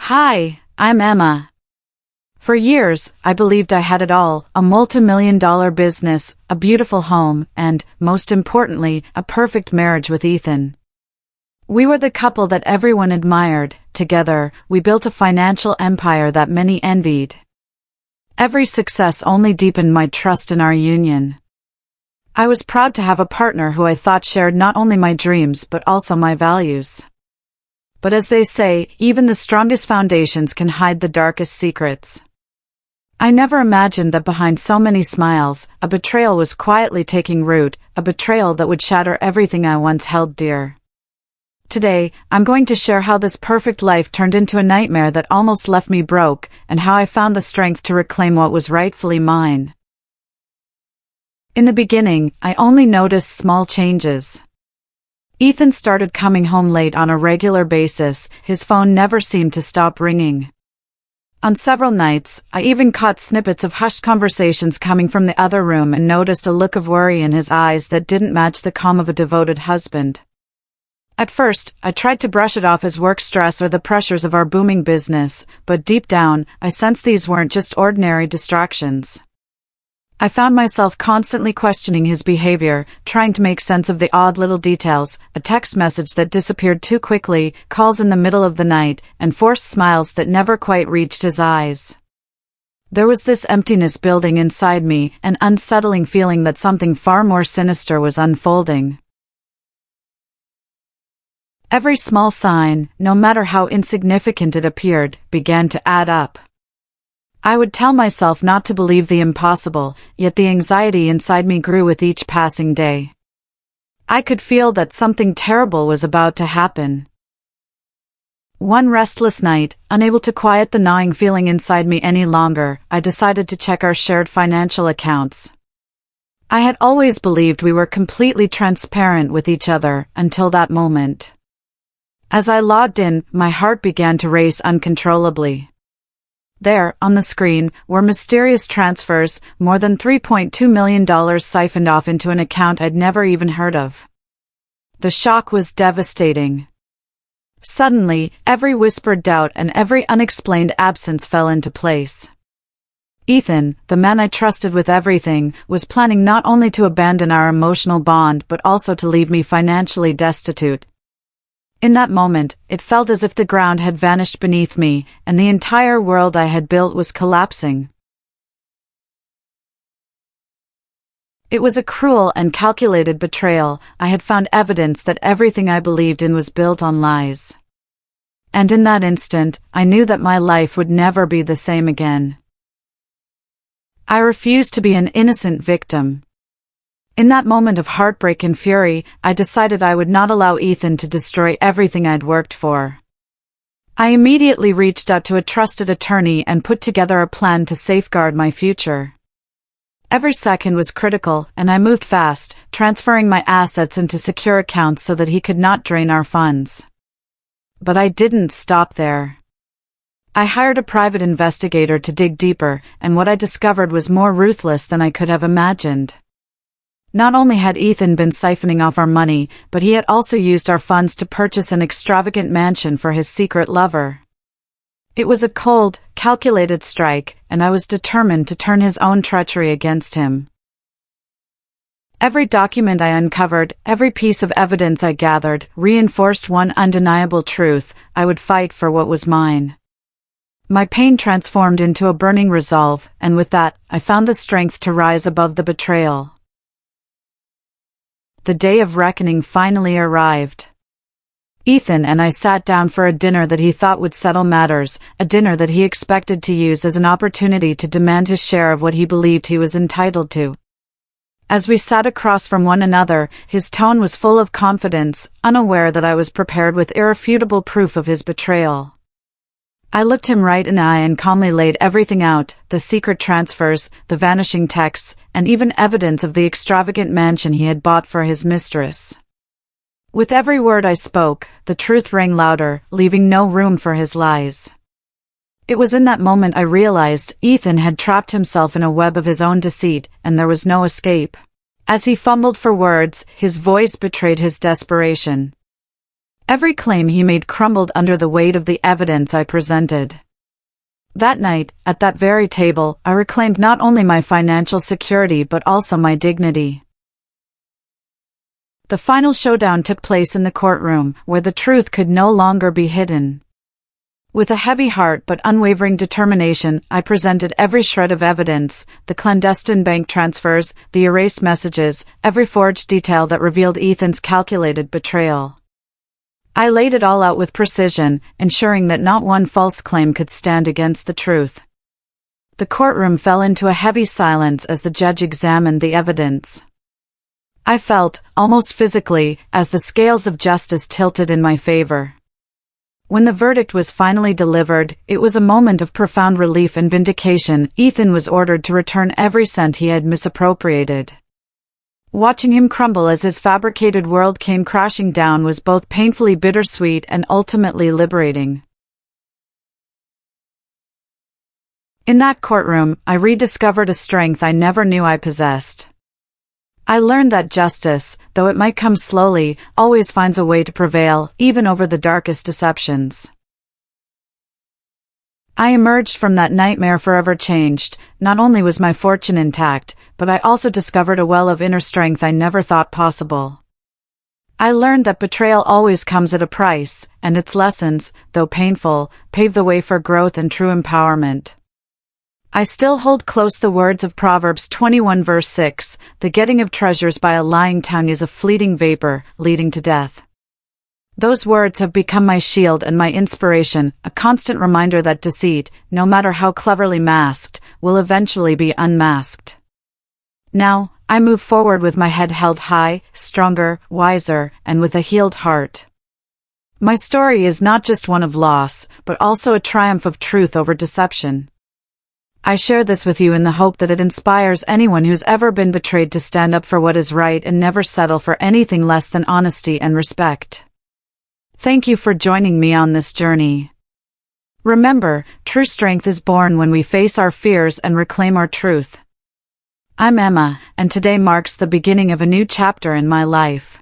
Hi, I'm Emma. For years, I believed I had it all, a multi-million-dollar business, a beautiful home, and, most importantly, a perfect marriage with Ethan. We were the couple that everyone admired. Together, we built a financial empire that many envied. Every success only deepened my trust in our union. I was proud to have a partner who I thought shared not only my dreams but also my values. But as they say, even the strongest foundations can hide the darkest secrets. I never imagined that behind so many smiles, a betrayal was quietly taking root, a betrayal that would shatter everything I once held dear. Today, I'm going to share how this perfect life turned into a nightmare that almost left me broke, and how I found the strength to reclaim what was rightfully mine. In the beginning, I only noticed small changes. Ethan started coming home late on a regular basis. His phone never seemed to stop ringing. On several nights, I even caught snippets of hushed conversations coming from the other room and noticed a look of worry in his eyes that didn't match the calm of a devoted husband. At first, I tried to brush it off as work stress or the pressures of our booming business, but deep down, I sensed these weren't just ordinary distractions. I found myself constantly questioning his behavior, trying to make sense of the odd little details, a text message that disappeared too quickly, calls in the middle of the night, and forced smiles that never quite reached his eyes. There was this emptiness building inside me, an unsettling feeling that something far more sinister was unfolding. Every small sign, no matter how insignificant it appeared, began to add up. I would tell myself not to believe the impossible, yet the anxiety inside me grew with each passing day. I could feel that something terrible was about to happen. One restless night, unable to quiet the gnawing feeling inside me any longer, I decided to check our shared financial accounts. I had always believed we were completely transparent with each other, until that moment. As I logged in, my heart began to race uncontrollably. There, on the screen, were mysterious transfers, more than $3.2 million siphoned off into an account I'd never even heard of. The shock was devastating. Suddenly, every whispered doubt and every unexplained absence fell into place. Ethan, the man I trusted with everything, was planning not only to abandon our emotional bond but also to leave me financially destitute. In that moment, it felt as if the ground had vanished beneath me, and the entire world I had built was collapsing. It was a cruel and calculated betrayal. I had found evidence that everything I believed in was built on lies. And in that instant, I knew that my life would never be the same again. I refused to be an innocent victim. In that moment of heartbreak and fury, I decided I would not allow Ethan to destroy everything I'd worked for. I immediately reached out to a trusted attorney and put together a plan to safeguard my future. Every second was critical, and I moved fast, transferring my assets into secure accounts so that he could not drain our funds. But I didn't stop there. I hired a private investigator to dig deeper, and what I discovered was more ruthless than I could have imagined. Not only had Ethan been siphoning off our money, but he had also used our funds to purchase an extravagant mansion for his secret lover. It was a cold, calculated strike, and I was determined to turn his own treachery against him. Every document I uncovered, every piece of evidence I gathered, reinforced one undeniable truth: I would fight for what was mine. My pain transformed into a burning resolve, and with that, I found the strength to rise above the betrayal. The day of reckoning finally arrived. Ethan and I sat down for a dinner that he thought would settle matters, a dinner that he expected to use as an opportunity to demand his share of what he believed he was entitled to. As we sat across from one another, his tone was full of confidence, unaware that I was prepared with irrefutable proof of his betrayal. I looked him right in the eye and calmly laid everything out: the secret transfers, the vanishing texts, and even evidence of the extravagant mansion he had bought for his mistress. With every word I spoke, the truth rang louder, leaving no room for his lies. It was in that moment I realized Ethan had trapped himself in a web of his own deceit, and there was no escape. As he fumbled for words, his voice betrayed his desperation. Every claim he made crumbled under the weight of the evidence I presented. That night, at that very table, I reclaimed not only my financial security but also my dignity. The final showdown took place in the courtroom, where the truth could no longer be hidden. With a heavy heart but unwavering determination, I presented every shred of evidence, the clandestine bank transfers, the erased messages, every forged detail that revealed Ethan's calculated betrayal. I laid it all out with precision, ensuring that not one false claim could stand against the truth. The courtroom fell into a heavy silence as the judge examined the evidence. I felt, almost physically, as the scales of justice tilted in my favor. When the verdict was finally delivered, it was a moment of profound relief and vindication. Ethan was ordered to return every cent he had misappropriated. Watching him crumble as his fabricated world came crashing down was both painfully bittersweet and ultimately liberating. In that courtroom, I rediscovered a strength I never knew I possessed. I learned that justice, though it might come slowly, always finds a way to prevail, even over the darkest deceptions. I emerged from that nightmare forever changed. Not only was my fortune intact, but I also discovered a well of inner strength I never thought possible. I learned that betrayal always comes at a price, and its lessons, though painful, pave the way for growth and true empowerment. I still hold close the words of Proverbs 21 verse 6, "The getting of treasures by a lying tongue is a fleeting vapor, leading to death." Those words have become my shield and my inspiration, a constant reminder that deceit, no matter how cleverly masked, will eventually be unmasked. Now, I move forward with my head held high, stronger, wiser, and with a healed heart. My story is not just one of loss, but also a triumph of truth over deception. I share this with you in the hope that it inspires anyone who's ever been betrayed to stand up for what is right and never settle for anything less than honesty and respect. Thank you for joining me on this journey. Remember, true strength is born when we face our fears and reclaim our truth. I'm Emma, and today marks the beginning of a new chapter in my life.